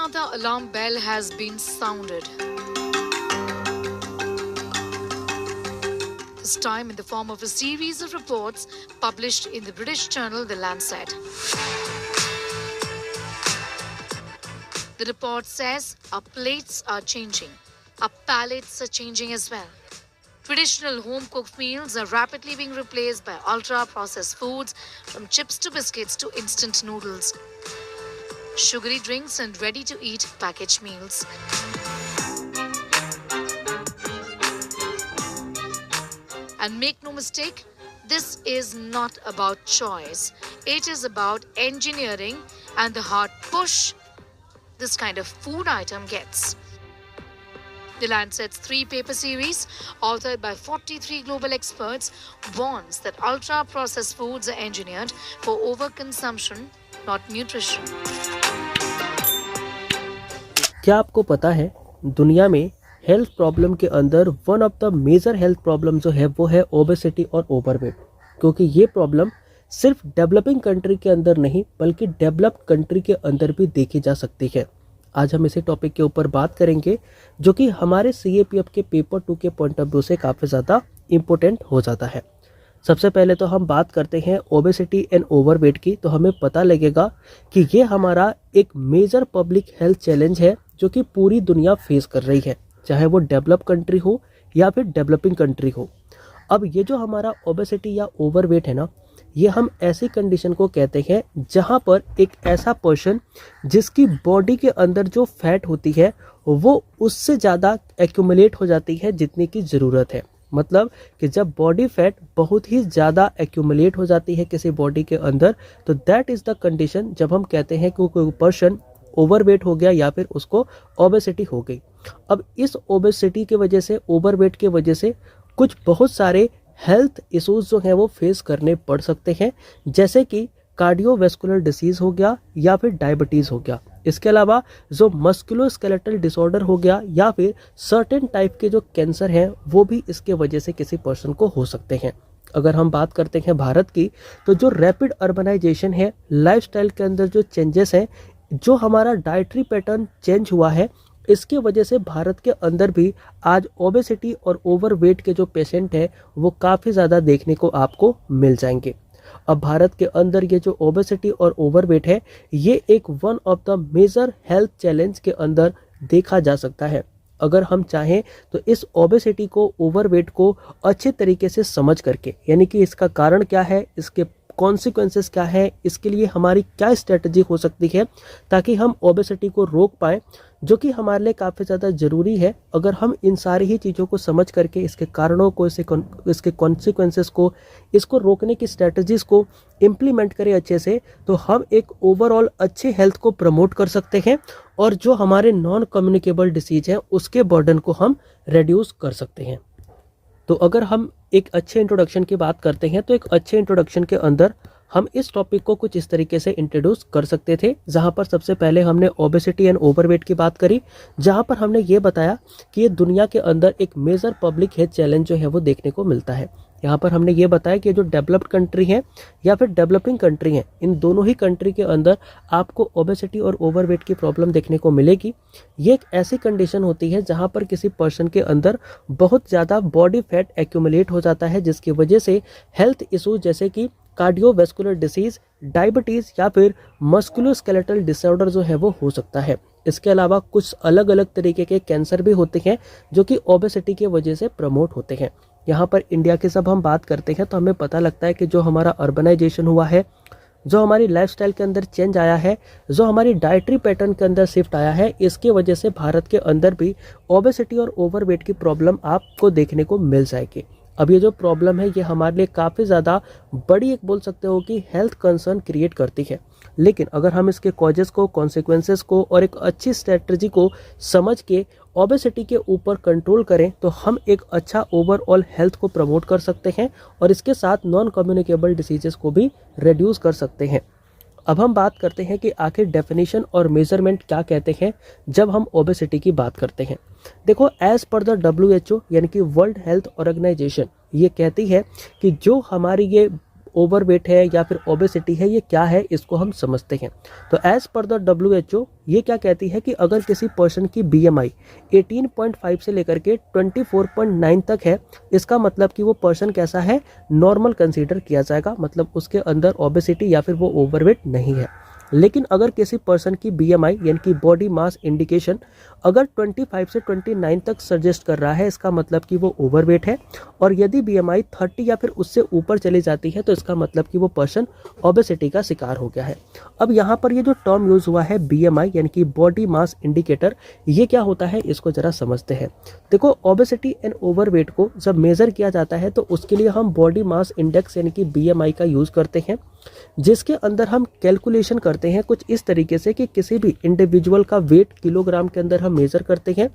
another alarm bell has been sounded. This time in the form of a series of reports published in the British journal The Lancet. The report says our plates are changing, our palates are changing as well. Traditional home-cooked meals are rapidly being replaced by ultra-processed foods, from chips to biscuits to instant noodles, sugary drinks and ready-to-eat packaged meals. And make no mistake, this is not about choice. It is about engineering and the hard push this kind of food item gets. The Lancet's 3-paper series, authored by 43 global experts, warns that ultra-processed foods are engineered for overconsumption, not nutrition. क्या आपको पता है दुनिया में health problem के अंदर one of the major health problem जो है वो है ओबेसिटी और ओवरवेट, क्योंकि ये प्रॉब्लम सिर्फ डेवलपिंग कंट्री के अंदर नहीं बल्कि डेवलप्ड कंट्री के अंदर भी देखी जा सकती है। आज हम इसी टॉपिक के ऊपर बात करेंगे जो कि हमारे CAPF के पेपर 2 के पॉइंट ऑफ व्यू से काफ़ी ज़्यादा इम्पोर्टेंट हो जाता है। सबसे पहले तो हम बात करते हैं ओबेसिटी एंड ओवरवेट की, तो हमें पता लगेगा कि ये हमारा एक मेजर पब्लिक हेल्थ चैलेंज है जो कि पूरी दुनिया फेस कर रही है, चाहे वो डेवलप कंट्री हो या फिर डेवलपिंग कंट्री हो। अब ये जो हमारा ओबेसिटी या ओवरवेट है ना, ये हम ऐसी कंडीशन को कहते हैं जहाँ पर एक ऐसा पर्सन जिसकी बॉडी के अंदर जो फैट होती है वो उससे ज़्यादा एक्यूमुलेट हो जाती है जितनी की ज़रूरत है। मतलब कि जब बॉडी फैट बहुत ही ज़्यादा एक्यूमुलेट हो जाती है किसी बॉडी के अंदर, तो दैट इज़ द कंडीशन जब हम कहते हैं कि कोई पर्सन ओवरवेट हो गया या फिर उसको ओबेसिटी हो गई। अब इस ओबेसिटी की वजह से, ओवरवेट की वजह से कुछ बहुत सारे हेल्थ इश्यूज जो हैं वो फेस करने पड़ सकते हैं, जैसे कि कार्डियोवैस्कुलर डिसीज़ हो गया या फिर डायबिटीज़ हो गया। इसके अलावा जो मस्कुलोस्केलेटल डिसऑर्डर हो गया या फिर सर्टेन टाइप के जो कैंसर हैं वो भी इसके वजह से किसी पर्सन को हो सकते हैं। अगर हम बात करते हैं भारत की, तो जो रैपिड अर्बनाइजेशन है, लाइफस्टाइल के अंदर जो चेंजेस हैं, जो हमारा डाइटरी पैटर्न चेंज हुआ है, इसके वजह से भारत के अंदर भी आज ओबेसिटी और ओवरवेट के जो पेशेंट हैं वो काफ़ी ज़्यादा देखने को आपको मिल जाएंगे। अब भारत के अंदर ये जो ओबेसिटी और ओवरवेट है ये एक one of the major health challenge के अंदर देखा जा सकता है। अगर हम चाहें तो इस ओबेसिटी को, ओवरवेट को अच्छे तरीके से समझ करके, यानी कि इसका कारण क्या है, इसके कॉन्सिक्वेंसेस क्या है, इसके लिए हमारी क्या स्ट्रेटजी हो सकती है ताकि हम ओबेसिटी को रोक पाएँ, जो कि हमारे लिए काफ़ी ज़्यादा ज़रूरी है। अगर हम इन सारी ही चीज़ों को समझ करके इसके कारणों को, इसके कॉन्सिक्वेंसेस को, इसको रोकने की स्ट्रेटजीज़ को इम्प्लीमेंट करें अच्छे से, तो हम एक ओवरऑल अच्छे हेल्थ को प्रमोट कर सकते हैं और जो हमारे नॉन कम्युनिकेबल डिसीज़ हैं उसके बर्डन को हम रिड्यूस कर सकते हैं। तो अगर हम एक अच्छे इंट्रोडक्शन की बात करते हैं तो एक अच्छे इंट्रोडक्शन के अंदर हम इस टॉपिक को कुछ इस तरीके से इंट्रोड्यूस कर सकते थे, जहां पर सबसे पहले हमने ओबेसिटी एंड ओवरवेट की बात करी, जहां पर हमने ये बताया कि ये दुनिया के अंदर एक मेजर पब्लिक हेल्थ चैलेंज जो है वो देखने को मिलता है। यहाँ पर हमने ये बताया कि जो डेवलप्ड कंट्री है या फिर डेवलपिंग कंट्री है, इन दोनों ही कंट्री के अंदर आपको ओबेसिटी और ओवरवेट की प्रॉब्लम देखने को मिलेगी। ये एक ऐसी कंडीशन होती है जहाँ पर किसी पर्सन के अंदर बहुत ज़्यादा बॉडी फैट एक्यूमुलेट हो जाता है, जिसकी वजह से हेल्थ इशूज जैसे कि कार्डियोवैस्कुलर डिसीज़, डायबिटीज़ या फिर मस्कुलोस्केलेटल डिसऑर्डर जो है वो हो सकता है। इसके अलावा कुछ अलग अलग तरीके के कैंसर भी होते हैं जो कि ओबेसिटी की वजह से प्रमोट होते हैं। यहाँ पर इंडिया की जब हम बात करते हैं तो हमें पता लगता है कि जो हमारा अर्बनाइजेशन हुआ है, जो हमारी लाइफस्टाइल के अंदर चेंज आया है, जो हमारी डाइटरी पैटर्न के अंदर शिफ्ट आया है, इसके वजह से भारत के अंदर भी ओबेसिटी और ओवरवेट की प्रॉब्लम आपको देखने को मिल जाएगी। अब ये जो प्रॉब्लम है ये हमारे लिए काफ़ी ज़्यादा बड़ी, एक बोल सकते हो कि हेल्थ कंसर्न क्रिएट करती है। लेकिन अगर हम इसके कॉजेस को, कॉन्सिक्वेंसेस को और एक अच्छी स्ट्रेटजी को समझ के ओबेसिटी के ऊपर कंट्रोल करें तो हम एक अच्छा ओवरऑल हेल्थ को प्रमोट कर सकते हैं और इसके साथ नॉन कम्युनिकेबल डिसीजेस को भी रिड्यूस कर सकते हैं। अब हम बात करते हैं कि आखिर डेफिनेशन और मेजरमेंट क्या कहते हैं जब हम ओबेसिटी की बात करते हैं। देखो, एज पर द WHO यानी कि वर्ल्ड हेल्थ ऑर्गेनाइजेशन, ये कहती है कि जो हमारी ये ओवरवेट है या फिर ओबेसिटी है ये क्या है, इसको हम समझते हैं। तो एज पर द WHO ये क्या कहती है कि अगर किसी पर्सन की BMI 18.5 से लेकर के 24.9 तक है, इसका मतलब कि वो पर्सन कैसा है, नॉर्मल कंसीडर किया जाएगा, मतलब उसके अंदर ओबेसिटी या फिर वो ओवरवेट नहीं है। लेकिन अगर किसी पर्सन की BMI यानी कि बॉडी मास इंडिकेशन अगर 25 से 29 तक सजेस्ट कर रहा है, इसका मतलब कि वो ओवरवेट है। और यदि BMI 30 या फिर उससे ऊपर चली जाती है तो इसका मतलब कि वो पर्सन ओबेसिटी का शिकार हो गया है। अब यहाँ पर ये जो टर्म यूज हुआ है BMI यानी कि बॉडी मास इंडिकेटर, ये क्या होता है इसको जरा समझते हैं। देखो, ओबेसिटी एंड ओवरवेट को जब मेजर किया जाता है तो उसके लिए हम बॉडी मास इंडेक्स यानी कि BMI का यूज करते हैं, जिसके अंदर हम कैलकुलेशन करते हैं कुछ इस तरीके से कि किसी भी इंडिविजुअल का वेट किलोग्राम के अंदर हम मेज़र करते हैं,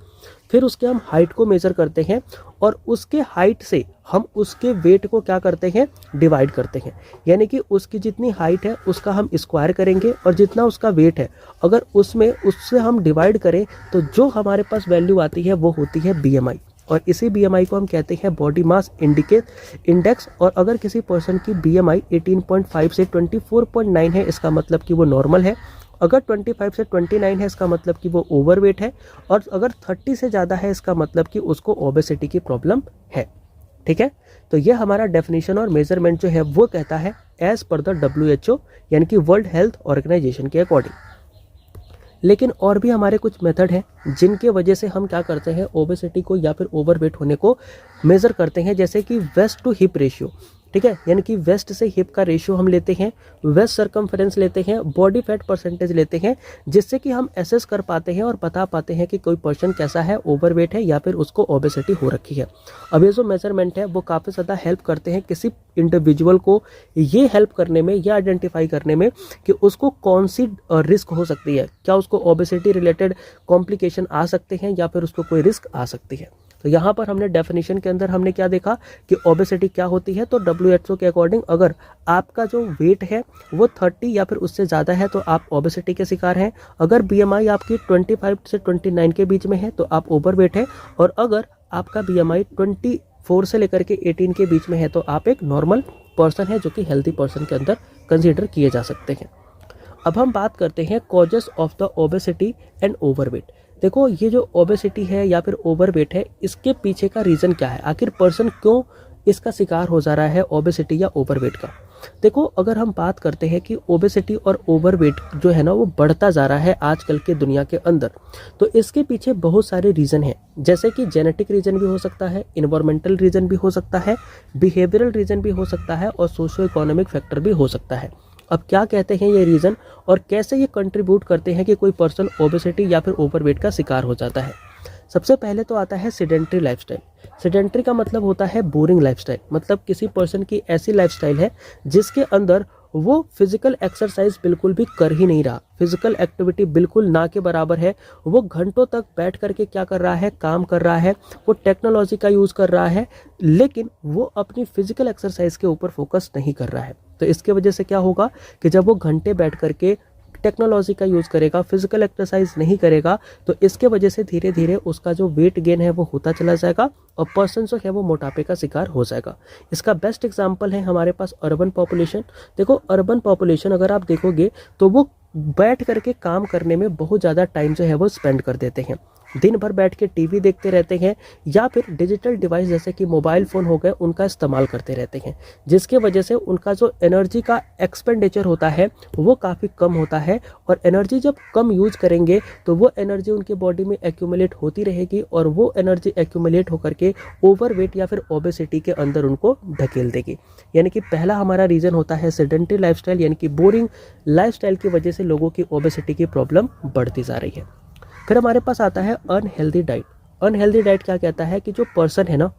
फिर उसके हम हाइट को मेज़र करते हैं और उसके हाइट से हम उसके वेट को क्या करते हैं, डिवाइड करते हैं। यानी कि उसकी जितनी हाइट है उसका हम स्क्वायर करेंगे और जितना उसका वेट है अगर उससे हम डिवाइड करें तो जो हमारे पास वैल्यू आती है वो होती है BMI। और इसी BMI को हम कहते हैं बॉडी मास इंडेक्स। और अगर किसी पर्सन की BMI 18.5 से 24.9 है, इसका मतलब कि वो नॉर्मल है। अगर 25 से 29 है, इसका मतलब कि वो ओवरवेट है। और अगर 30 से ज़्यादा है, इसका मतलब कि उसको ओबेसिटी की प्रॉब्लम है। ठीक है, तो ये हमारा डेफिनेशन और मेजरमेंट जो है वो कहता है एज पर द WHO यानी कि वर्ल्ड हेल्थ ऑर्गेनाइजेशन के अकॉर्डिंग। लेकिन और भी हमारे कुछ मेथड हैं जिनके वजह से हम क्या करते हैं, ओबेसिटी को या फिर ओवरवेट होने को मेज़र करते हैं, जैसे कि वेस्ट टू हिप रेशियो। ठीक है, यानी कि वेस्ट से हिप का रेशियो हम लेते हैं, वेस्ट सरकमफेरेंस लेते हैं, बॉडी फैट परसेंटेज लेते हैं, जिससे कि हम एसेस कर पाते हैं और बता पाते हैं कि कोई पर्सन कैसा है, ओवरवेट है या फिर उसको ओबेसिटी हो रखी है। अब ये जो मेजरमेंट है वो काफ़ी ज़्यादा हेल्प करते हैं किसी इंडिविजुअल को ये हेल्प करने में या आइडेंटिफाई करने में कि उसको कौन सी रिस्क हो सकती है, क्या उसको ओबेसिटी रिलेटेड कॉम्प्लिकेशन आ सकते हैं या फिर उसको कोई रिस्क आ सकती है। तो यहाँ पर हमने डेफिनेशन के अंदर हमने क्या देखा कि ओबेसिटी क्या होती है। तो WHO के अकॉर्डिंग अगर आपका जो वेट है वो 30 या फिर उससे ज़्यादा है तो आप ओबेसिटी के शिकार हैं। अगर BMI आपकी 25 से 29 के बीच में है तो आप ओवरवेट है। और अगर आपका BMI 24 से लेकर के 18 के बीच में है तो आप एक नॉर्मल पर्सन है, जो कि हेल्थी पर्सन के अंदर कंसिडर किए जा सकते हैं। अब हम बात करते हैं causes of the obesity and overweight. देखो, ये जो ओबेसिटी है या फिर ओवरवेट है, इसके पीछे का रीज़न क्या है, आखिर पर्सन क्यों इसका शिकार हो जा रहा है, ओबेसिटी या ओवरवेट का। देखो, अगर हम बात करते हैं कि ओबेसिटी और ओवरवेट जो है ना वो बढ़ता जा रहा है आजकल के दुनिया के अंदर, तो इसके पीछे बहुत सारे रीज़न हैं, जैसे कि जेनेटिक रीज़न भी हो सकता है, इन्वायरमेंटल रीज़न भी हो सकता है, बिहेवियरल रीज़न भी हो सकता है और सोशो इकोनॉमिक फैक्टर भी हो सकता है। अब क्या कहते हैं ये रीज़न और कैसे ये कंट्रीब्यूट करते हैं कि कोई पर्सन ओबेसिटी या फिर ओवरवेट का शिकार हो जाता है। सबसे पहले तो आता है सेडेंट्री लाइफस्टाइल। सेडेंट्री का मतलब होता है बोरिंग लाइफस्टाइल, मतलब किसी पर्सन की ऐसी लाइफस्टाइल है जिसके अंदर वो फिजिकल एक्सरसाइज बिल्कुल भी कर ही नहीं रहा, फिजिकल एक्टिविटी बिल्कुल ना के बराबर है। वो घंटों तक बैठ करके क्या कर रहा है, काम कर रहा है, वो टेक्नोलॉजी का यूज़ कर रहा है, लेकिन वो अपनी फिजिकल एक्सरसाइज के ऊपर फोकस नहीं कर रहा है। तो इसके वजह से क्या होगा कि जब वो घंटे बैठ करके टेक्नोलॉजी का यूज़ करेगा, फिजिकल एक्सरसाइज नहीं करेगा, तो इसके वजह से धीरे धीरे उसका जो वेट गेन है वो होता चला जाएगा और पर्सन जो है वो मोटापे का शिकार हो जाएगा। इसका बेस्ट एग्जांपल है हमारे पास अर्बन पॉपुलेशन। देखो, अर्बन पॉपुलेशन अगर आप देखोगे तो वो बैठ करके काम करने में बहुत ज़्यादा टाइम जो है वो स्पेंड कर देते हैं, दिन भर बैठ के टीवी देखते रहते हैं या फिर डिजिटल डिवाइस जैसे कि मोबाइल फ़ोन हो गए उनका इस्तेमाल करते रहते हैं, जिसके वजह से उनका जो एनर्जी का एक्सपेंडिचर होता है वो काफ़ी कम होता है। और एनर्जी जब कम यूज करेंगे तो वो एनर्जी उनके बॉडी में एक्यूमुलेट होती रहेगी और वो एनर्जी एक्यूमुलेट होकर के ओवरवेट या फिर ओबेसिटी के अंदर उनको ढकेल देगी। यानी कि पहला हमारा रीज़न होता है सेडेंटरी लाइफस्टाइल, यानी कि बोरिंग लाइफस्टाइल की वजह से लोगों की ओबेसिटी की प्रॉब्लम बढ़ती जा रही है। फिर हमारे पास आता है अनहेल्दी डाइट। अनहेल्दी डाइट क्या कहता है कि जो पर्सन है ना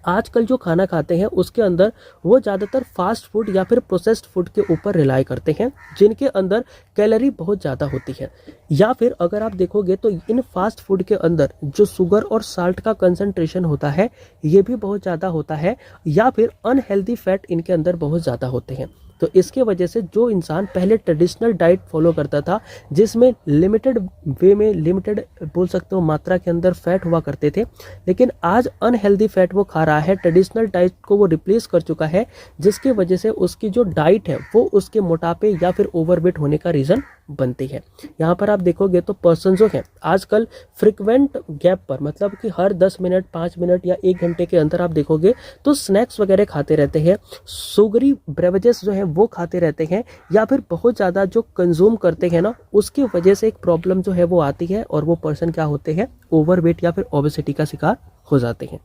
आजकल जो खाना खाते हैं उसके अंदर वो ज़्यादातर फास्ट फूड या फिर प्रोसेस्ड फूड के ऊपर रिलाई करते हैं, जिनके अंदर कैलोरी बहुत ज़्यादा होती है। या फिर अगर आप देखोगे तो इन फास्ट फूड के अंदर जो शुगर और साल्ट का कंसंट्रेशन होता है ये भी बहुत ज़्यादा होता है, या फिर अनहेल्दी फैट इनके अंदर बहुत ज़्यादा होते हैं। तो इसके वजह से जो इंसान पहले ट्रेडिशनल डाइट फॉलो करता था, जिसमें लिमिटेड वे में, लिमिटेड बोल सकते हो मात्रा के अंदर फैट हुआ करते थे, लेकिन आज अनहेल्दी फैट वो खा रहा है, ट्रेडिशनल डाइट को वो रिप्लेस कर चुका है, जिसकी वजह से उसकी जो डाइट है वो उसके मोटापे या फिर ओवरवेट होने का रीज़न बनती है। यहाँ पर आप देखोगे तो पर्सन जो है आजकल फ्रिक्वेंट गैप पर, मतलब कि हर 10 मिनट, 5 मिनट या 1 घंटे के अंदर आप देखोगे तो स्नैक्स वगैरह खाते रहते हैं, शुगरी ब्रेवजेस जो है वो खाते रहते हैं, या फिर बहुत ज़्यादा जो कंज्यूम करते हैं ना, उसकी वजह से एक प्रॉब्लम जो है वो आती है और वो पर्सन क्या होते हैं, ओवरवेट या फिर ओबेसिटी का शिकार हो जाते हैं।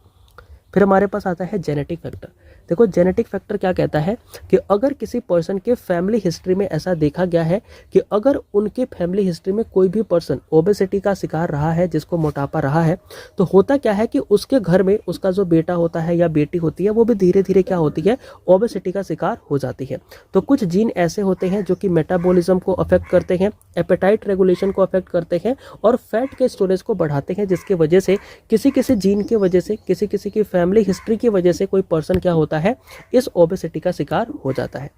फिर हमारे पास आता है जेनेटिक फैक्टर। देखो जेनेटिक फैक्टर क्या कहता है कि अगर किसी पर्सन के फैमिली हिस्ट्री में ऐसा देखा गया है कि अगर उनके फैमिली हिस्ट्री में कोई भी पर्सन ओबेसिटी का शिकार रहा है, जिसको मोटापा रहा है, तो होता क्या है कि उसके घर में उसका जो बेटा होता है या बेटी होती है वो भी धीरे धीरे क्या होती है, ओबेसिटी का शिकार हो जाती है। तो कुछ जीन ऐसे होते हैं जो कि मेटाबॉलिज्म को अफेक्ट करते हैं, एपेटाइट रेगुलेशन को अफेक्ट करते हैं और फैट के स्टोरेज को बढ़ाते हैं, जिसकी वजह से किसी किसी जीन की वजह से, किसी किसी की फैमिली हिस्ट्री की वजह से कोई पर्सन क्या होता है, इस ओबेसिटी का शिकार हो जाता है।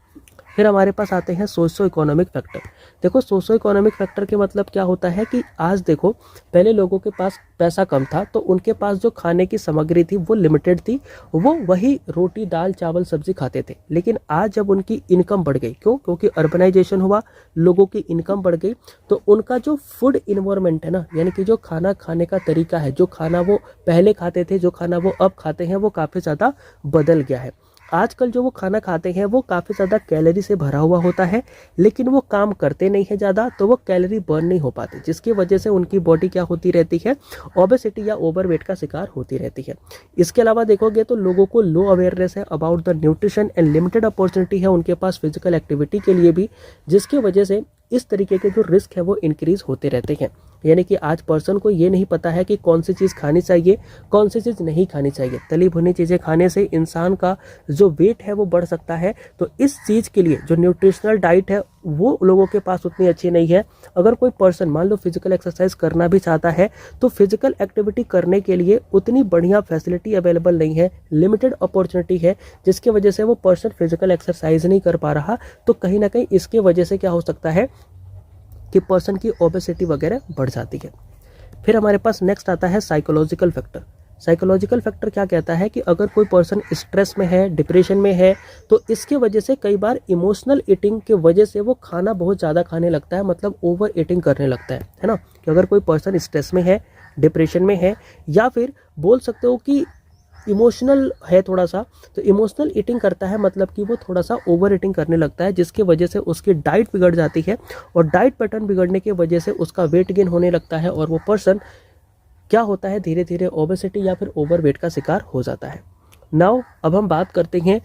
फिर हमारे पास आते हैं सोशो इकोनॉमिक फैक्टर। देखो सोशो इकोनॉमिक फैक्टर के मतलब क्या होता है कि आज देखो पहले लोगों के पास पैसा कम था तो उनके पास जो खाने की सामग्री थी वो लिमिटेड थी, वो वही रोटी दाल चावल सब्जी खाते थे। लेकिन आज जब उनकी इनकम बढ़ गई, क्योंकि अर्बनाइजेशन हुआ, लोगों की इनकम बढ़ गई, तो उनका जो फूड इन्वायरमेंट है ना, यानी कि जो खाना खाने का तरीका है, जो खाना वो पहले खाते थे, जो खाना वो अब खाते हैं, वो काफ़ी ज़्यादा बदल गया है। आजकल जो वो खाना खाते हैं वो काफ़ी ज़्यादा कैलोरी से भरा हुआ होता है, लेकिन वो काम करते नहीं है ज़्यादा, तो वो कैलोरी बर्न नहीं हो पाती, जिसकी वजह से उनकी बॉडी क्या होती रहती है, ओबेसिटी या ओवरवेट का शिकार होती रहती है। इसके अलावा देखोगे तो लोगों को लो अवेयरनेस है about the nutrition and limited opportunity है उनके पास फिजिकल एक्टिविटी के लिए भी, जिसकी वजह से इस तरीके के जो रिस्क है वो इंक्रीज होते रहते हैं। यानी कि आज पर्सन को ये नहीं पता है कि कौन सी चीज़ खानी चाहिए, कौन सी चीज़ नहीं खानी चाहिए। तली भुनी चीज़ें खाने से इंसान का जो वेट है वो बढ़ सकता है, तो इस चीज़ के लिए जो न्यूट्रिशनल डाइट है वो लोगों के पास उतनी अच्छी नहीं है। अगर कोई पर्सन मान लो फिजिकल एक्सरसाइज करना भी चाहता है तो फिजिकल एक्टिविटी करने के लिए उतनी बढ़िया फैसिलिटी अवेलेबल नहीं है, लिमिटेड अपॉर्चुनिटी है, जिसकी वजह से वो पर्सन फिजिकल एक्सरसाइज नहीं कर पा रहा। तो कहीं ना कहीं इसके वजह से क्या हो सकता है कि पर्सन की ओबेसिटी वगैरह बढ़ जाती है। फिर हमारे पास नेक्स्ट आता है साइकोलॉजिकल फैक्टर। साइकोलॉजिकल फैक्टर क्या कहता है कि अगर कोई पर्सन स्ट्रेस में है, डिप्रेशन में है, तो इसके वजह से कई बार इमोशनल ईटिंग के वजह से वो खाना बहुत ज़्यादा खाने लगता है, मतलब ओवर ईटिंग करने लगता है ना। कि अगर कोई पर्सन स्ट्रेस में है, डिप्रेशन में है, या फिर बोल सकते हो कि इमोशनल है थोड़ा सा, तो इमोशनल ईटिंग करता है, मतलब कि वो थोड़ा सा ओवर ईटिंग करने लगता है, जिसकी वजह से उसकी डाइट बिगड़ जाती है और डाइट पैटर्न बिगड़ने की वजह से उसका वेट गेन होने लगता है और वो पर्सन क्या होता है, धीरे धीरे ओबेसिटी या फिर ओवरवेट का शिकार हो जाता है। नाउ अब हम बात करते हैं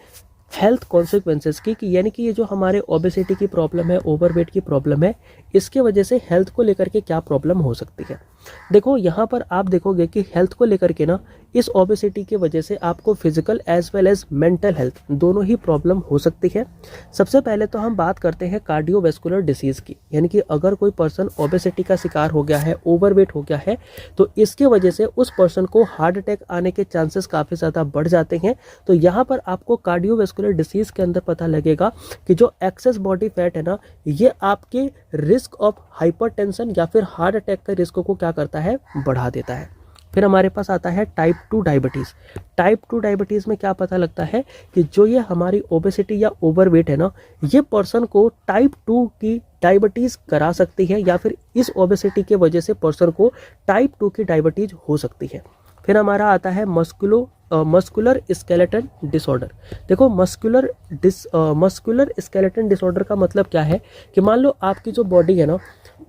हेल्थ कॉन्सिक्वेंसेस की, कि यानी कि ये जो हमारे ओबेसिटी की प्रॉब्लम है, ओवरवेट की प्रॉब्लम है, इसके वजह से हेल्थ को लेकर के क्या प्रॉब्लम हो सकती है। देखो यहाँ पर आप देखोगे कि हेल्थ को लेकर के ना, इस ओबेसिटी की वजह से आपको physical as well as mental health दोनों ही प्रॉब्लम हो सकती है। सबसे पहले तो हम बात करते हैं कार्डियोवैस्कुलर डिसीज़ की, यानी कि अगर कोई पर्सन ओबेसिटी का शिकार हो गया है, ओवरवेट हो गया है, तो इसके वजह से उस पर्सन को हार्ट अटैक आने के चांसेस काफ़ी ज़्यादा बढ़ जाते हैं। तो यहाँ पर आपको कार्डियोवैस्कुलर डिसीज़ के अंदर पता लगेगा कि जो एक्सेस बॉडी फैट है ना, ये आपके रिस्क ऑफ हाइपरटेंशन या फिर हार्ट अटैक के रिस्क को क्या करता है, बढ़ा देता है। फिर हमारे पास आता है टाइप 2 डायबिटीज़। टाइप 2 डायबिटीज़ में क्या पता लगता है कि जो ये हमारी ओबेसिटी या ओवरवेट है ना, ये पर्सन को टाइप 2 की डायबिटीज़ करा सकती है, या फिर इस ओबेसिटी के वजह से पर्सन को टाइप 2 की डायबिटीज़ हो सकती है। फिर हमारा आता है मस्कुलर स्केलेटन डिसऑर्डर। देखो मस्कुलर स्केलेटन डिसऑर्डर का मतलब क्या है कि मान लो आपकी जो बॉडी है ना,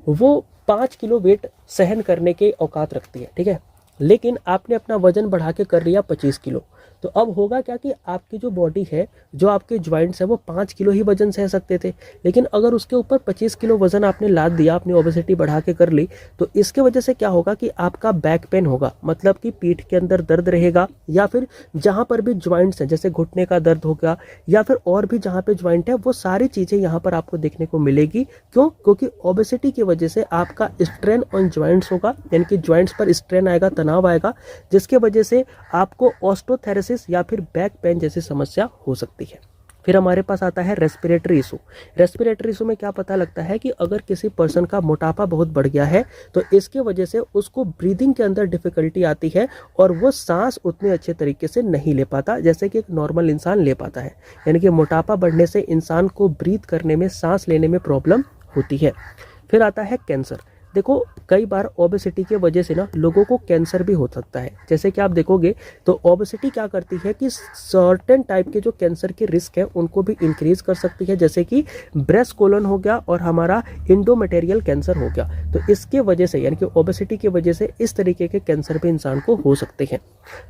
वो 5 किलो वेट सहन करने के औकात रखती है, ठीक है, लेकिन आपने अपना वजन बढ़ा के कर लिया 25 किलो, तो अब होगा क्या कि आपकी जो बॉडी है, जो आपके ज्वाइंट्स है, वो 5 किलो ही वजन सह सकते थे, लेकिन अगर उसके ऊपर 25 किलो वजन आपने लाद दिया, अपनी ओबेसिटी बढ़ा के कर ली, तो इसके वजह से क्या होगा कि आपका बैक पेन होगा, मतलब कि पीठ के अंदर दर्द रहेगा, या फिर जहाँ पर भी ज्वाइंट्स हैं, जैसे घुटने का दर्द होगा, या फिर और भी जहाँ पे ज्वाइंट है, वो सारी चीज़ें यहाँ पर आपको देखने को मिलेगी। क्यों? क्योंकि ओबेसिटी की वजह से आपका स्ट्रेन ऑन ज्वाइंट्स होगा, यानी कि ज्वाइंट्स पर स्ट्रेन आएगा, तनाव आएगा, जिसके वजह से आपको ऑस्टियोथेरेसिस या फिर बैक पेन जैसी समस्या हो सकती है। फिर हमारे पास आता है रेस्पिरेटरी इशू। रेस्पिरेटरी इशू में क्या पता लगता है कि अगर किसी पर्सन का मोटापा बहुत बढ़ गया है तो इसके वजह से उसको ब्रीदिंग के अंदर डिफिकल्टी आती है और वो सांस उतने अच्छे तरीके से नहीं ले पाता जैसे कि एक नॉर्मल इंसान ले पाता है। यानी कि मोटापा बढ़ने से इंसान को ब्रीथ करने में, सांस लेने में प्रॉब्लम होती है। फिर आता है कैंसर। देखो कई बार ओबेसिटी के वजह से ना लोगों को कैंसर भी हो सकता है। जैसे कि आप देखोगे तो ओबेसिटी क्या करती है कि सर्टेन टाइप के जो कैंसर के रिस्क है उनको भी इंक्रीज कर सकती है, जैसे कि ब्रेस्ट कोलन हो गया और हमारा इंडोमेटेरियल कैंसर हो गया। तो इसके वजह से यानी कि ओबेसिटी की वजह से इस तरीके के कैंसर भी इंसान को हो सकते हैं।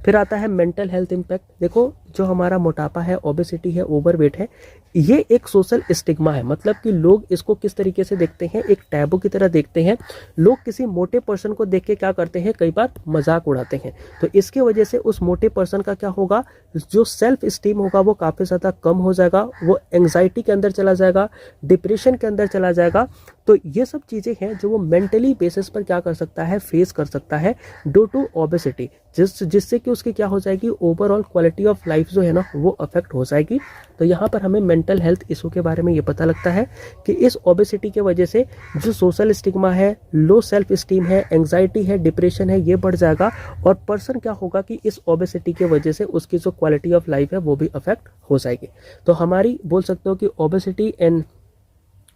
फिर आता है मेंटल हेल्थ इम्पैक्ट। देखो जो हमारा मोटापा है, ओबेसिटी है, ओवरवेट है, ये एक सोशल स्टिग्मा है। मतलब कि लोग इसको किस तरीके से देखते हैं, एक टैबू की तरह देखते हैं। लोग किसी मोटे पर्सन को देख के क्या करते हैं, कई बार मजाक उड़ाते हैं। तो इसके वजह से उस मोटे पर्सन का क्या होगा, जो सेल्फ स्टीम होगा वो काफ़ी ज़्यादा कम हो जाएगा, वो एंग्जाइटी के अंदर चला जाएगा, डिप्रेशन के अंदर चला जाएगा। तो ये सब चीज़ें हैं जो वो मेंटली बेसिस पर क्या कर सकता है, फेस कर सकता है ड्यू टू ओबेसिटी, जिससे कि उसकी क्या हो जाएगी, ओवरऑल क्वालिटी ऑफ लाइफ जो है ना वो अफेक्ट हो जाएगी। तो यहाँ पर हमें मेंटल हेल्थ इशू के बारे में ये पता लगता है कि इस ओबेसिटी के वजह से जो सोशल स्टिग्मा है, लो सेल्फ स्टीम है, एंग्जाइटी है, डिप्रेशन है, ये बढ़ जाएगा। और पर्सन क्या होगा कि इस ओबेसिटी के वजह से उसकी जो क्वालिटी ऑफ लाइफ है वो भी अफेक्ट हो जाएगी। तो हमारी बोल सकते हो कि ओबेसिटी एंड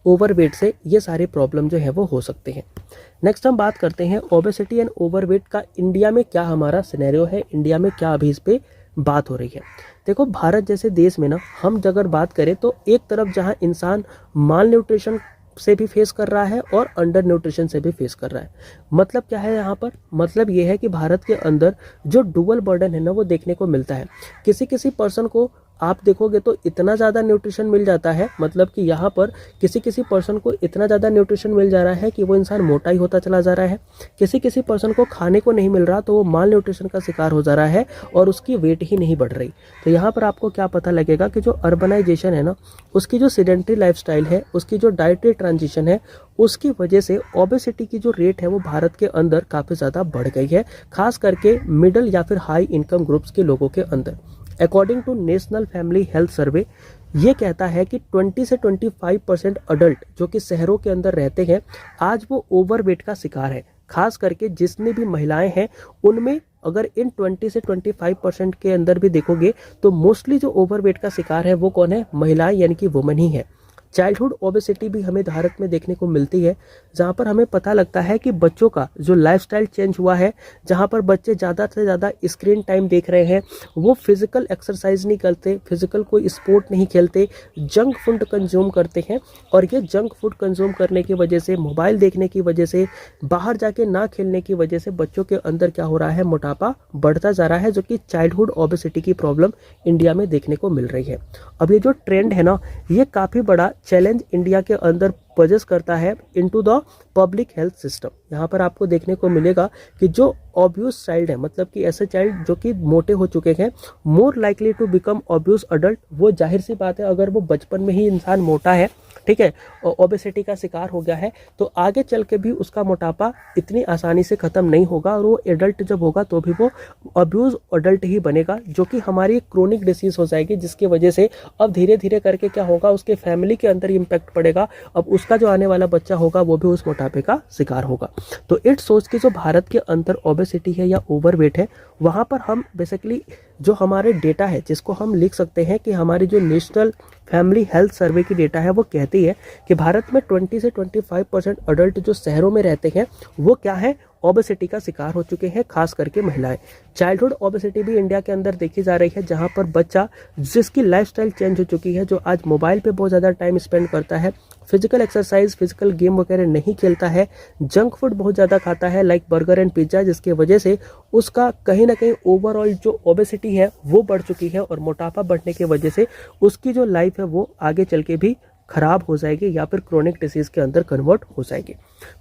ओवरवेट से ये सारे प्रॉब्लम जो है वो हो सकते हैं। नेक्स्ट हम बात करते हैं ओबेसिटी एंड ओवरवेट का इंडिया में क्या हमारा सिनेरियो है, इंडिया में क्या अभी इस पे बात हो रही है। देखो भारत जैसे देश में ना हम अगर बात करें तो एक तरफ जहां इंसान माल न्यूट्रिशन से भी फेस कर रहा है और अंडर न्यूट्रिशन से भी फेस कर रहा है। मतलब क्या है यहाँ पर, मतलब ये है कि भारत के अंदर जो डुअल बर्डन है ना वो देखने को मिलता है। किसी किसी पर्सन को आप देखोगे तो इतना ज़्यादा न्यूट्रिशन मिल जाता है, मतलब कि यहाँ पर किसी किसी पर्सन को इतना ज़्यादा न्यूट्रिशन मिल जा रहा है कि वो इंसान मोटा ही होता चला जा रहा है। किसी किसी पर्सन को खाने को नहीं मिल रहा तो वो माल न्यूट्रिशन का शिकार हो जा रहा है और उसकी वेट ही नहीं बढ़ रही। तो यहाँ पर आपको क्या पता लगेगा कि जो अर्बनाइजेशन है ना, उसकी जो सीडेंटरी लाइफस्टाइल है, उसकी जो डाइटरी ट्रांजिशन है, उसकी वजह से ओबेसिटी की जो रेट है वो भारत के अंदर काफ़ी ज़्यादा बढ़ गई है, खास करके मिडिल या फिर हाई इनकम ग्रुप्स के लोगों के अंदर। According to national family health survey ये कहता है कि 20 से 25% अडल्ट जो कि शहरों के अंदर रहते हैं आज वो ओवरवेट का शिकार है। खास करके जितनी भी महिलाएं हैं उनमें अगर इन 20 से 25% के अंदर भी देखोगे तो मोस्टली जो ओवरवेट का शिकार है वो कौन है, महिलाएं यानी कि वुमेन ही है। चाइल्डहुड ओबेसिटी भी हमें भारत में देखने को मिलती है, जहाँ पर हमें पता लगता है कि बच्चों का जो लाइफस्टाइल चेंज हुआ है, जहाँ पर बच्चे ज़्यादा से ज़्यादा स्क्रीन टाइम देख रहे हैं, वो फिजिकल एक्सरसाइज नहीं करते, फिजिकल कोई स्पोर्ट नहीं खेलते, जंक फूड कंज्यूम करते हैं। और ये जंक फूड कंज्यूम करने की वजह से, मोबाइल देखने की वजह से, बाहर जाके ना खेलने की वजह से बच्चों के अंदर क्या हो रहा है, मोटापा बढ़ता जा रहा है, जो कि चाइल्डहुड ओबेसिटी की प्रॉब्लम इंडिया में देखने को मिल रही है। अब ये जो ट्रेंड है ना, ये काफ़ी बड़ा चैलेंज इंडिया के अंदर पोजेस करता है into the public health system. यहाँ पर आपको देखने को मिलेगा कि जो ऑब्यूज चाइल्ड है, मतलब कि ऐसे चाइल्ड जो कि मोटे हो चुके हैं, more likely to become obese adult. वो जाहिर सी बात है अगर वो बचपन में ही इंसान मोटा है, ठीक है, और ओबेसिटी का शिकार हो गया है, तो आगे चल के भी उसका मोटापा इतनी आसानी से ख़त्म नहीं होगा और वो एडल्ट जब होगा तो भी वो अब्यूज अडल्ट ही बनेगा, जो कि हमारी क्रोनिक डिसीज हो जाएगी, जिसकी वजह से अब धीरे धीरे करके क्या होगा, उसके फैमिली के अंदर इम्पैक्ट पड़ेगा। अब उसका जो आने वाला बच्चा होगा वो भी उस मोटापे का शिकार होगा। तो इट्स सोच कि जो भारत के अंदर ओबेसिटी है या ओवरवेट है, वहाँ पर हम बेसिकली जो हमारे डेटा है, जिसको हम लिख सकते हैं कि हमारी जो नेशनल फैमिली हेल्थ सर्वे की डेटा है वो कहती है कि भारत में 20 से 25% अडल्ट जो शहरों में रहते हैं वो क्या है, ओबेसिटी का शिकार हो चुके हैं, खास करके महिलाएं। चाइल्डहुड ओबेसिटी भी इंडिया के अंदर देखी जा रही है, जहां पर बच्चा जिसकी लाइफस्टाइल चेंज हो चुकी है, जो आज मोबाइल पे बहुत ज़्यादा टाइम स्पेंड करता है, फिजिकल एक्सरसाइज, फिजिकल गेम वगैरह नहीं खेलता है, जंक फूड बहुत ज़्यादा खाता है लाइक बर्गर एंड पिज्ज़ा, जिसकी वजह से उसका कहीं ना कहीं ओवरऑल जो ओबेसिटी है वो बढ़ चुकी है और मोटापा बढ़ने की वजह से उसकी जो लाइफ है वो आगे चल के भी खराब हो जाएगी या फिर क्रोनिक डिसीज के अंदर कन्वर्ट हो जाएगी।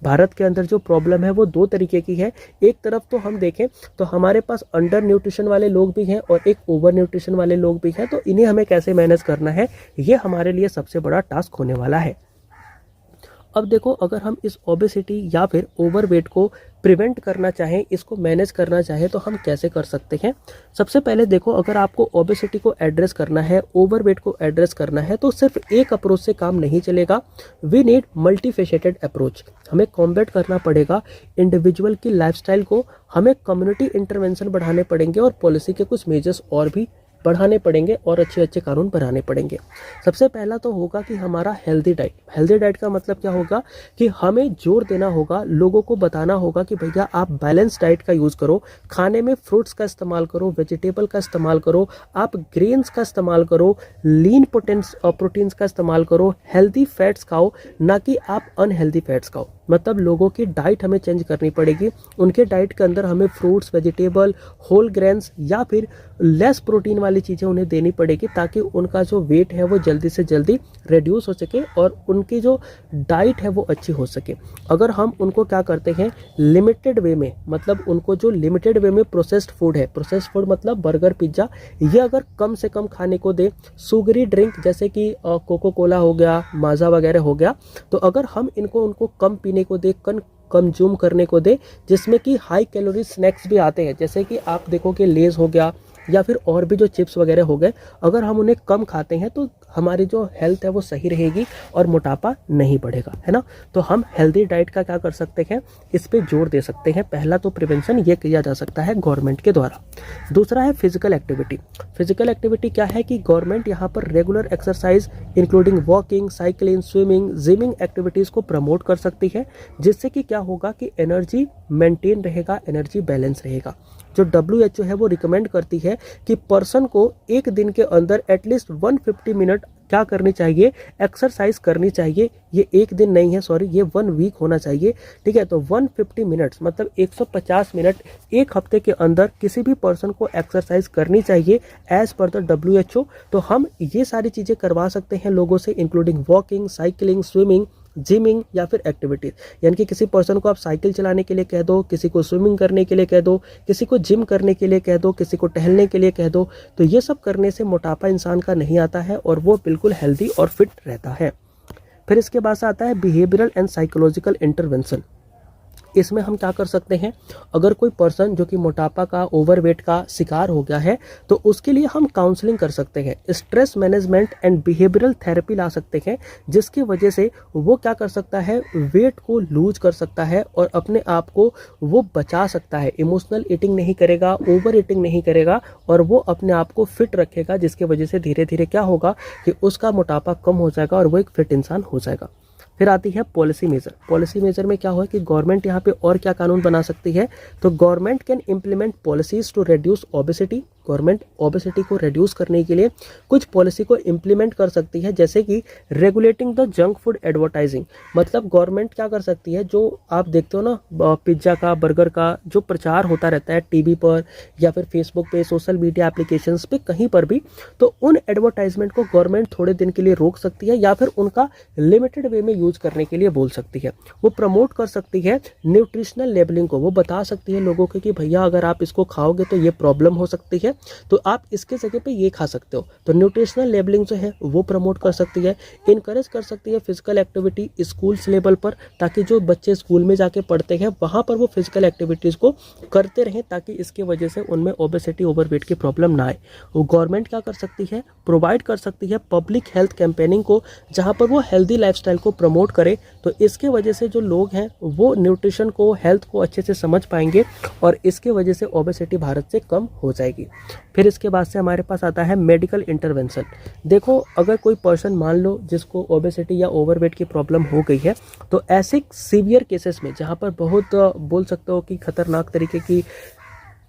भारत के अंदर जो प्रॉब्लम है वो दो तरीके की है। एक तरफ तो हम देखें तो हमारे पास अंडर न्यूट्रिशन वाले लोग भी हैं और एक ओवर न्यूट्रिशन वाले लोग भी हैं, तो इन्हें हमें कैसे मैनेज करना है, ये हमारे लिए सबसे बड़ा टास्क होने वाला है। अब देखो, अगर हम इस ओबेसिटी या फिर ओवरवेट को प्रिवेंट करना चाहें, इसको मैनेज करना चाहें तो हम कैसे कर सकते हैं। सबसे पहले देखो, अगर आपको ओबेसिटी को एड्रेस करना है, ओवरवेट को एड्रेस करना है, तो सिर्फ एक अप्रोच से काम नहीं चलेगा। We need multifaceted approach. हमें कॉम्बैट करना पड़ेगा इंडिविजुअल की लाइफस्टाइल को, हमें कम्युनिटी इंटरवेंशन बढ़ाने पड़ेंगे और पॉलिसी के कुछ मेजर्स और भी बढ़ाने पड़ेंगे और अच्छे अच्छे कानून बनाने पड़ेंगे। सबसे पहला तो होगा कि हमारा हेल्दी डाइट। हेल्दी डाइट का मतलब क्या होगा कि हमें जोर देना होगा, लोगों को बताना होगा कि भैया आप बैलेंस डाइट का यूज़ करो, खाने में फ्रूट्स का इस्तेमाल करो, वेजिटेबल का इस्तेमाल करो, आप ग्रेन्स का इस्तेमाल करो, लीन प्रोटीन्स का इस्तेमाल करो, हेल्दी फैट्स खाओ, ना कि आप अनहेल्दी फैट्स खाओ। मतलब लोगों की डाइट हमें चेंज करनी पड़ेगी। उनके डाइट के अंदर हमें फ्रूट्स, वेजिटेबल, होल ग्रेन्स या फिर लेस प्रोटीन वाली चीज़ें उन्हें देनी पड़ेगी, ताकि उनका जो वेट है वो जल्दी से जल्दी रिड्यूस हो सके और उनकी जो डाइट है वो अच्छी हो सके। अगर हम उनको क्या करते हैं लिमिटेड वे में, मतलब उनको जो लिमिटेड वे में प्रोसेस्ड फूड है, प्रोसेस्ड फूड मतलब बर्गर, पिज्ज़ा, ये अगर कम से कम खाने को दे, शुगरी ड्रिंक जैसे कि कोको कोला हो गया, माजा वगैरह हो गया, तो अगर हम उनको कम पीने को दे, कंज्यूम करने को दे, जिसमें कि हाई कैलोरी स्नैक्स भी आते हैं, जैसे कि आप देखो कि लेज़ हो गया या फिर और भी जो चिप्स वगैरह हो गए, अगर हम उन्हें कम खाते हैं तो हमारी जो हेल्थ है वो सही रहेगी और मोटापा नहीं बढ़ेगा, है ना। तो हम हेल्दी डाइट का क्या कर सकते हैं, इस पे जोर दे सकते हैं। पहला तो प्रिवेंशन ये किया जा सकता है गवर्नमेंट के द्वारा। दूसरा है फिजिकल एक्टिविटी। फिजिकल एक्टिविटी क्या है कि गवर्नमेंट यहाँ पर regular exercise including walking, cycling, swimming, gymming activities को प्रमोट कर सकती है, जिससे कि क्या होगा कि एनर्जी मेंटेन रहेगा, एनर्जी बैलेंस रहेगा। जो WHO है वो रिकमेंड करती है कि पर्सन को एक दिन के अंदर एटलीस्ट 150 मिनट क्या करनी चाहिए, एक्सरसाइज करनी चाहिए। ये एक दिन नहीं है, सॉरी, ये 1 वीक होना चाहिए, ठीक है। तो 150 मिनट्स मतलब 150 मिनट एक हफ्ते के अंदर किसी भी पर्सन को एक्सरसाइज करनी चाहिए एज पर द WHO। तो हम ये सारी चीज़ें करवा सकते हैं लोगों से, including walking, cycling, swimming, gymming या फिर एक्टिविटीज। यानी कि किसी पर्सन को आप साइकिल चलाने के लिए कह दो, किसी को स्विमिंग करने के लिए कह दो, किसी को जिम करने के लिए कह दो, किसी को टहलने के लिए कह दो। तो ये सब करने से मोटापा इंसान का नहीं आता है और वो बिल्कुल हेल्दी और फिट रहता है। फिर इसके बाद से आता है बिहेवियरल एंड साइकोलॉजिकल इंटरवेंशन। इसमें हम क्या कर सकते हैं, अगर कोई पर्सन जो कि मोटापा का, ओवरवेट का शिकार हो गया है, तो उसके लिए हम काउंसलिंग कर सकते हैं, stress management and behavioural therapy ला सकते हैं, जिसकी वजह से वो क्या कर सकता है, वेट को लूज कर सकता है और अपने आप को वो बचा सकता है। इमोशनल ईटिंग नहीं करेगा, ओवर ईटिंग नहीं करेगा और वो अपने आप को फिट रखेगा, जिसकी वजह से धीरे धीरे क्या होगा कि उसका मोटापा कम हो जाएगा और वो एक फिट इंसान हो जाएगा। फिर आती है पॉलिसी मेजर। पॉलिसी मेजर में क्या हुआ कि गवर्नमेंट यहाँ पे और क्या कानून बना सकती है, तो government can implement policies to reduce obesity. Government obesity को रिड्यूस करने के लिए कुछ पॉलिसी को इम्प्लीमेंट कर सकती है, जैसे कि regulating the junk food advertising. मतलब गवर्नमेंट क्या कर सकती है, जो आप देखते हो ना पिज्ज़ा का, बर्गर का जो प्रचार होता रहता है टीवी पर या फिर फेसबुक पे, सोशल मीडिया एप्लीकेशंस पे, कहीं पर भी, तो उन एडवर्टाइजमेंट को गवर्नमेंट थोड़े दिन के लिए रोक सकती है या फिर उनका लिमिटेड वे में यूज करने के लिए बोल सकती है। वो प्रमोट कर सकती है न्यूट्रिशनल लेबलिंग को, वो बता सकती है लोगों को कि भैया अगर आप इसको खाओगे तो ये प्रॉब्लम हो सकती है, तो आप इसके जगह पे ये खा सकते हो। तो न्यूट्रिशनल लेबलिंग जो है वो प्रमोट कर सकती है। इनकरेज कर सकती है फिजिकल एक्टिविटी स्कूल्स लेवल पर, ताकि जो बच्चे स्कूल में जाके पढ़ते हैं वहाँ पर वो फिजिकल एक्टिविटीज़ को करते रहें, ताकि इसके वजह से उनमें ओबेसिटी, ओवरवेट की प्रॉब्लम ना आए। वो गवर्नमेंट क्या कर सकती है, प्रोवाइड कर सकती है पब्लिक हेल्थ कैंपेनिंग को, जहाँ पर वो हेल्दी लाइफस्टाइल को प्रमोट करे। तो इसके वजह से जो लोग हैं वो न्यूट्रिशन को, हेल्थ को अच्छे से समझ पाएंगे और इसके वजह से ओबेसिटी भारत से कम हो जाएगी। फिर इसके बाद से हमारे पास आता है मेडिकल इंटरवेंशन। देखो, अगर कोई पर्सन मान लो जिसको ओबेसिटी या ओवरवेट की प्रॉब्लम हो गई है, तो ऐसे सीवियर केसेस में जहाँ पर बहुत बोल सकते हो कि खतरनाक तरीके की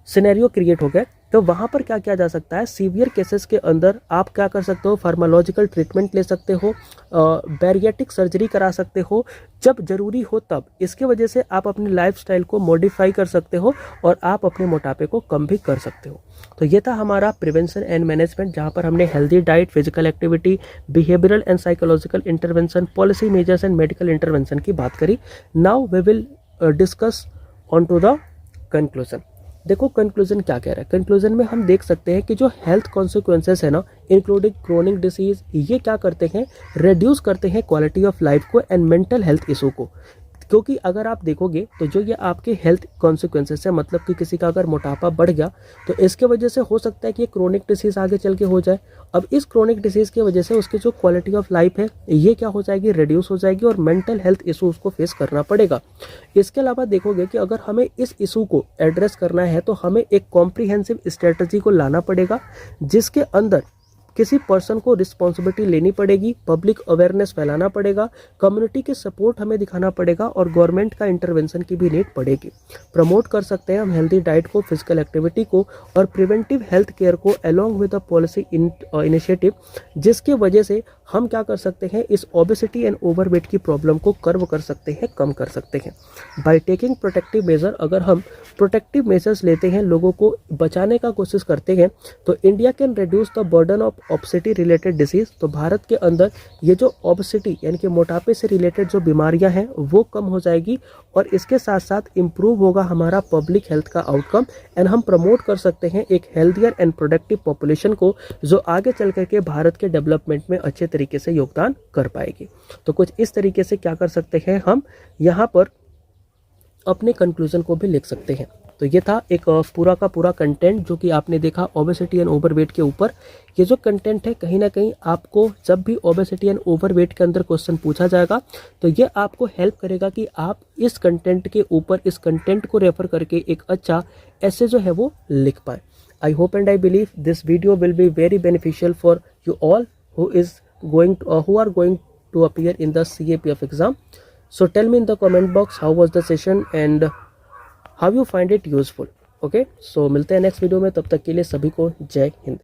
सिनेरियो क्रिएट हो गए, तो वहाँ पर क्या किया जा सकता है, सीवियर केसेस के अंदर आप क्या कर सकते हो, फार्माकोलॉजिकल ट्रीटमेंट ले सकते हो, बैरिएट्रिक सर्जरी करा सकते हो जब ज़रूरी हो तब। इसके वजह से आप अपनी लाइफस्टाइल को मॉडिफाई कर सकते हो और आप अपने मोटापे को कम भी कर सकते हो। तो ये था हमारा प्रिवेंशन एंड मैनेजमेंट, जहाँ पर हमने healthy diet, physical activity, behavioural and psychological intervention, policy measures and medical intervention की बात करी। Now we will discuss on to the conclusion. देखो कंक्लूजन क्या कह रहा है। कंक्लूजन में हम देख सकते हैं कि जो हेल्थ कॉन्सिक्वेंसेस है ना, इंक्लूडिंग क्रोनिक डिसीज, ये क्या करते हैं, रिड्यूस करते हैं क्वालिटी ऑफ लाइफ को एंड मेंटल हेल्थ इशू को। क्योंकि अगर आप देखोगे तो जो ये आपके हेल्थ कॉन्सिक्वेंसेस है, मतलब कि किसी का अगर मोटापा बढ़ गया तो इसके वजह से हो सकता है कि ये क्रोनिक डिसीज़ आगे चल के हो जाए। अब इस क्रोनिक डिसीज़ की वजह से उसकी जो क्वालिटी ऑफ लाइफ है ये क्या हो जाएगी, रिड्यूस हो जाएगी और मेंटल हेल्थ इशूज़ को फेस करना पड़ेगा। इसके अलावा देखोगे कि अगर हमें इस इशू को एड्रेस करना है तो हमें एक कॉम्प्रिहेंसिव स्ट्रेटजी को लाना पड़ेगा, जिसके अंदर किसी पर्सन को रिस्पॉन्सिबिलिटी लेनी पड़ेगी, पब्लिक अवेयरनेस फैलाना पड़ेगा, कम्युनिटी के सपोर्ट हमें दिखाना पड़ेगा और गवर्नमेंट का इंटरवेंशन की भी नीड पड़ेगी। प्रमोट कर सकते हैं हम हेल्दी डाइट को, फिजिकल एक्टिविटी को और प्रिवेंटिव हेल्थ केयर को along with a policy initiative, जिसके वजह से हम क्या कर सकते हैं, इस ओबेसिटी एंड ओवरवेट की प्रॉब्लम को कर्व कर सकते हैं, कम कर सकते हैं। बाय टेकिंग प्रोटेक्टिव मेजर, अगर हम प्रोटेक्टिव मेजर्स लेते हैं, लोगों को बचाने का कोशिश करते हैं, तो India can reduce the burden of obesity related disease. तो भारत के अंदर ये जो ओबेसिटी यानी कि मोटापे से रिलेटेड जो बीमारियां हैं वो कम हो जाएगी और इसके साथ साथ इम्प्रूव होगा हमारा पब्लिक हेल्थ का आउटकम एंड हम प्रमोट कर सकते हैं एक हेल्थियर एंड प्रोडक्टिव पॉपुलेशन को, जो आगे चल करके भारत के डेवलपमेंट में अच्छे तरीके से योगदान कर पाएगी। तो कुछ इस तरीके से क्या कर सकते हैं, हम यहाँ पर अपने कंक्लूजन को भी लिख सकते हैं। तो ये था एक पूरा का पूरा कंटेंट जो कि आपने देखा ओबेसिटी एंड ओवरवेट के ऊपर। ये जो कंटेंट है कहीं ना कहीं आपको जब भी ओबेसिटी एंड ओवरवेट के अंदर क्वेश्चन पूछा जाएगा तो ये आपको हेल्प करेगा कि आप इस कंटेंट के ऊपर इस कंटेंट को रेफर करके एक अच्छा ऐसे जो है वो लिख पाए। I hope and I believe this video will be very beneficial for you all who are going to appear in the CAPF exam. So tell me in the comment box how was the session and how you find it useful. Okay, so मिलते हैं next video में, तब तक के लिए सभी को जय हिंद।